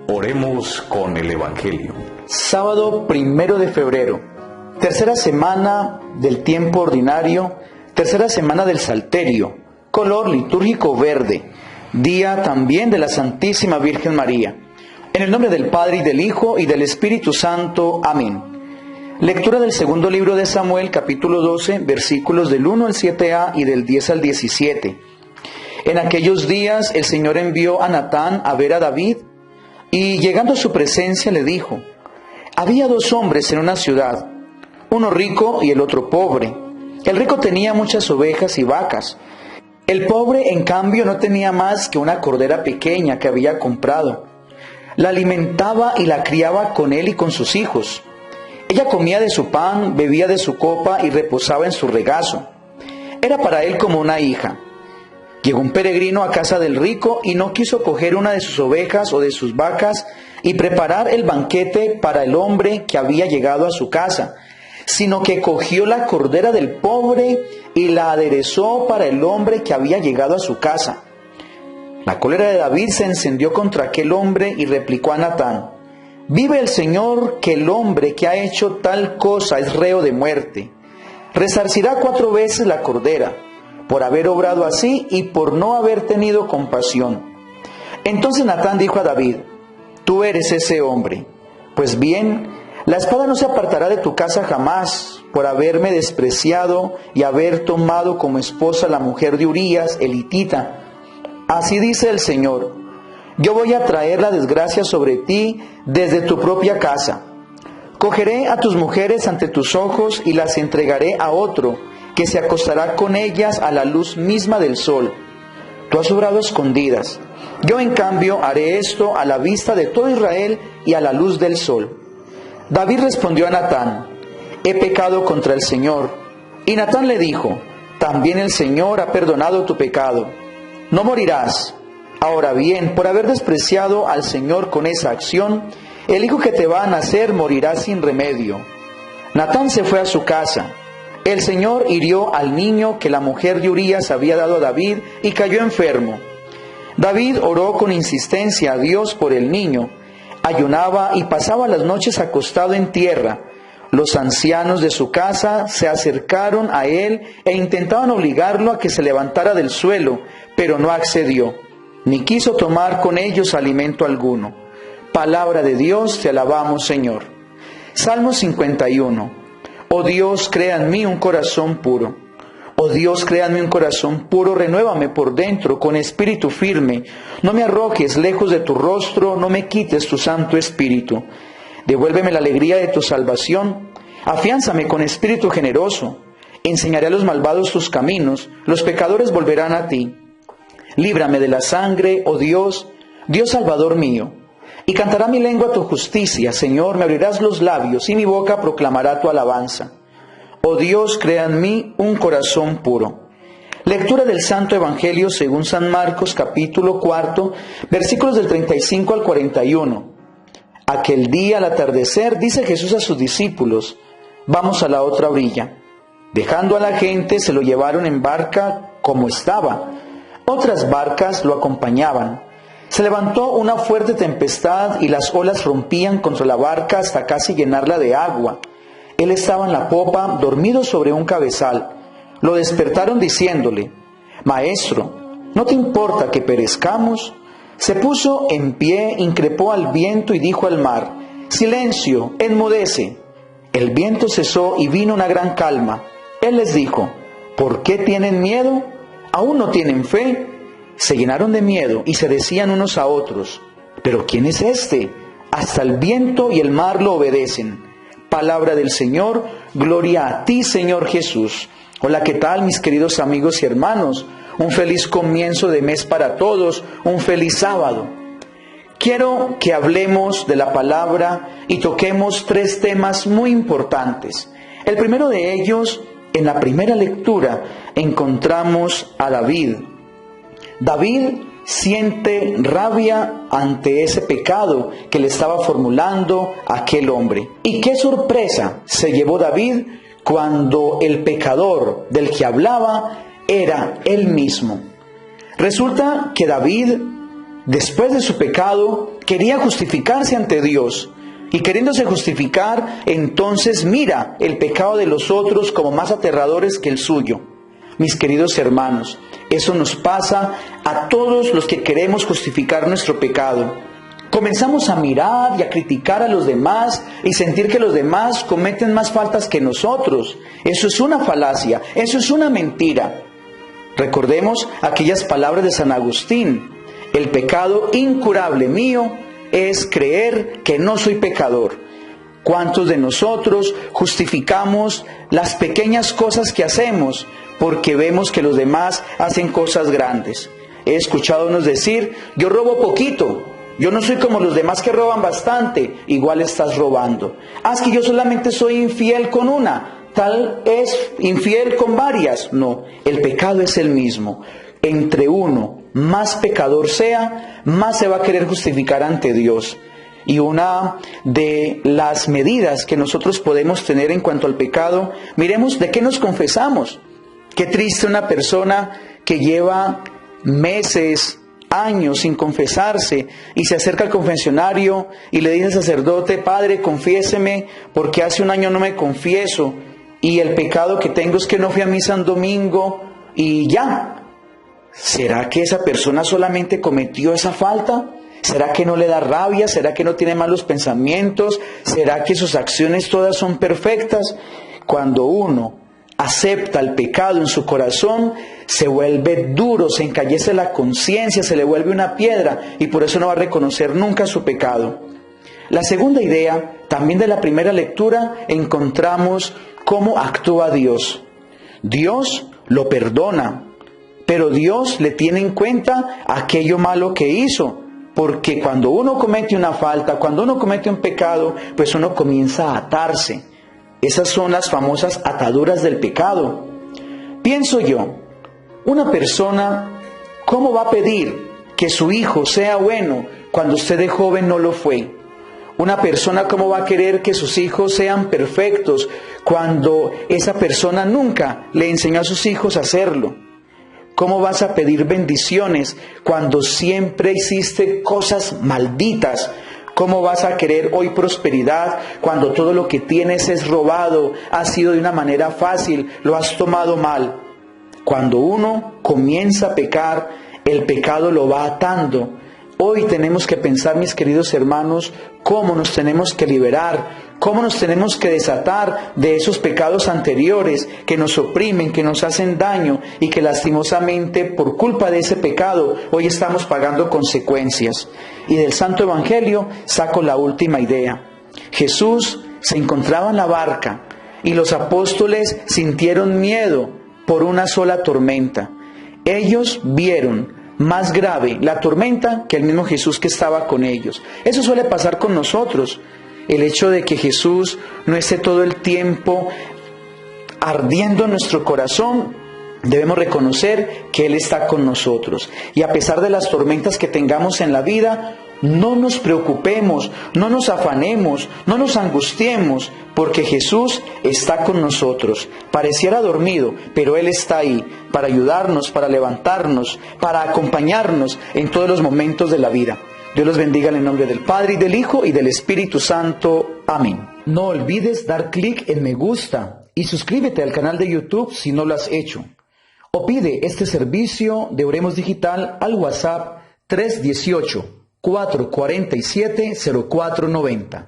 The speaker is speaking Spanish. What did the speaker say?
Oremos con el Evangelio. Sábado 1 de febrero, tercera semana del tiempo ordinario, tercera semana del Salterio, color litúrgico verde, día también de la Santísima Virgen María. En el nombre del Padre, y del Hijo, y del Espíritu Santo. Amén. Lectura del segundo libro de Samuel, capítulo 12, versículos del 1 al 7a y del 10 al 17. En aquellos días el Señor envió a Natán a ver a David, y llegando a su presencia le dijo: había dos hombres en una ciudad, uno rico y el otro pobre. El rico tenía muchas ovejas y vacas. El pobre, en cambio, no tenía más que una cordera pequeña que había comprado. La alimentaba y la criaba con él y con sus hijos. Ella comía de su pan, bebía de su copa y reposaba en su regazo. Era para él como una hija. Llegó un peregrino a casa del rico y no quiso coger una de sus ovejas o de sus vacas y preparar el banquete para el hombre que había llegado a su casa, sino que cogió la cordera del pobre y la aderezó para el hombre que había llegado a su casa. La cólera de David se encendió contra aquel hombre y replicó a Natán: vive el Señor, que el hombre que ha hecho tal cosa es reo de muerte. Resarcirá 4 veces la cordera, por haber obrado así y por no haber tenido compasión. Entonces Natán dijo a David: tú eres ese hombre. Pues bien, la espada no se apartará de tu casa jamás, por haberme despreciado y haber tomado como esposa la mujer de Urías, el hitita. Así dice el Señor: yo voy a traer la desgracia sobre ti desde tu propia casa. Cogeré a tus mujeres ante tus ojos y las entregaré a otro, que se acostará con ellas a la luz misma del sol. Tú has obrado escondidas. Yo, en cambio, haré esto a la vista de todo Israel y a la luz del sol. David respondió a Natán: he pecado contra el Señor. Y Natán le dijo: también el Señor ha perdonado tu pecado. No morirás. Ahora bien, por haber despreciado al Señor con esa acción, el hijo que te va a nacer morirá sin remedio. Natán se fue a su casa. El Señor hirió al niño que la mujer de Urías había dado a David y cayó enfermo. David oró con insistencia a Dios por el niño, ayunaba y pasaba las noches acostado en tierra. Los ancianos de su casa se acercaron a él e intentaban obligarlo a que se levantara del suelo, pero no accedió, ni quiso tomar con ellos alimento alguno. Palabra de Dios, te alabamos, Señor. Salmo 51. Oh Dios, crea en mí un corazón puro. Oh Dios, crea en mí un corazón puro, renuévame por dentro con espíritu firme. No me arrojes lejos de tu rostro, no me quites tu Santo Espíritu. Devuélveme la alegría de tu salvación, afiánzame con espíritu generoso. Enseñaré a los malvados tus caminos, los pecadores volverán a ti. Líbrame de la sangre, oh Dios, Dios Salvador mío. Y cantará mi lengua tu justicia, Señor, me abrirás los labios, y mi boca proclamará tu alabanza. Oh Dios, crea en mí un corazón puro. Lectura del Santo Evangelio según San Marcos, capítulo 4, versículos del 35 al 41. Aquel día, al atardecer, dice Jesús a sus discípulos: vamos a la otra orilla. Dejando a la gente, se lo llevaron en barca como estaba. Otras barcas lo acompañaban. Se levantó una fuerte tempestad y las olas rompían contra la barca hasta casi llenarla de agua. Él estaba en la popa, dormido sobre un cabezal. Lo despertaron diciéndole: Maestro, ¿no te importa que perezcamos? Se puso en pie, increpó al viento y dijo al mar: Silencio, enmudece. El viento cesó y vino una gran calma. Él les dijo: ¿por qué tienen miedo? ¿Aún no tienen fe? Se llenaron de miedo y se decían unos a otros: ¿pero quién es este? Hasta el viento y el mar lo obedecen. Palabra del Señor, gloria a ti, Señor Jesús. Hola, ¿qué tal, mis queridos amigos y hermanos? Un feliz comienzo de mes para todos, un feliz sábado. Quiero que hablemos de la palabra y toquemos 3 temas muy importantes. El primero de ellos, en la primera lectura, encontramos a David. David siente rabia ante ese pecado que le estaba formulando aquel hombre. Y qué sorpresa se llevó David cuando el pecador del que hablaba era él mismo. Resulta que David después de su pecado, quería justificarse ante Dios. Y queriéndose justificar, entonces mira el pecado de los otros como más aterradores que el suyo. Mis queridos hermanos, eso nos pasa a todos los que queremos justificar nuestro pecado. Comenzamos a mirar y a criticar a los demás y sentir que los demás cometen más faltas que nosotros. Eso es una falacia, eso es una mentira. Recordemos aquellas palabras de San Agustín: el pecado incurable mío es creer que no soy pecador. ¿Cuántos de nosotros justificamos las pequeñas cosas que hacemos porque vemos que los demás hacen cosas grandes? He escuchado a unos decir: yo robo poquito, yo no soy como los demás que roban bastante. Igual estás robando. Es que yo solamente soy infiel con una, tal es infiel con varias. No, el pecado es el mismo. Entre uno más pecador sea, más se va a querer justificar ante Dios. Y una de las medidas que nosotros podemos tener en cuanto al pecado, miremos de qué nos confesamos. Qué triste una persona que lleva meses, años sin confesarse y se acerca al confesionario y le dice al sacerdote: Padre, confiéseme porque hace un año no me confieso y el pecado que tengo es que no fui a misa un domingo y ya. ¿Será que esa persona solamente cometió esa falta? ¿Será que no le da rabia? ¿Será que no tiene malos pensamientos? ¿Será que sus acciones todas son perfectas? Cuando uno acepta el pecado en su corazón, se vuelve duro, se encallece la conciencia, se le vuelve una piedra y por eso no va a reconocer nunca su pecado. La segunda idea, también de la primera lectura, encontramos cómo actúa Dios. Dios lo perdona, pero Dios le tiene en cuenta aquello malo que hizo, porque cuando uno comete una falta, cuando uno comete un pecado, pues uno comienza a atarse. Esas son las famosas ataduras del pecado. Pienso yo, una persona, ¿cómo va a pedir que su hijo sea bueno cuando usted de joven no lo fue? Una persona, ¿cómo va a querer que sus hijos sean perfectos cuando esa persona nunca le enseñó a sus hijos a hacerlo? ¿Cómo vas a pedir bendiciones cuando siempre hiciste cosas malditas? ¿Cómo vas a querer hoy prosperidad cuando todo lo que tienes es robado, ha sido de una manera fácil, lo has tomado mal? Cuando uno comienza a pecar, el pecado lo va atando. Hoy tenemos que pensar, mis queridos hermanos, cómo nos tenemos que liberar, cómo nos tenemos que desatar de esos pecados anteriores que nos oprimen, que nos hacen daño y que lastimosamente por culpa de ese pecado hoy estamos pagando consecuencias. Y del Santo Evangelio saco la última idea. Jesús se encontraba en la barca y los apóstoles sintieron miedo por una sola tormenta. Ellos vieron más grave la tormenta que el mismo Jesús que estaba con ellos. Eso suele pasar con nosotros. El hecho de que Jesús no esté todo el tiempo ardiendo en nuestro corazón, debemos reconocer que Él está con nosotros. Y a pesar de las tormentas que tengamos en la vida, no nos preocupemos, no nos afanemos, no nos angustiemos, porque Jesús está con nosotros. Pareciera dormido, pero Él está ahí para ayudarnos, para levantarnos, para acompañarnos en todos los momentos de la vida. Dios los bendiga en el nombre del Padre, y del Hijo, y del Espíritu Santo. Amén. No olvides dar clic en me gusta y suscríbete al canal de YouTube si no lo has hecho. O pide este servicio de Oremos Digital al WhatsApp 318-447-0490.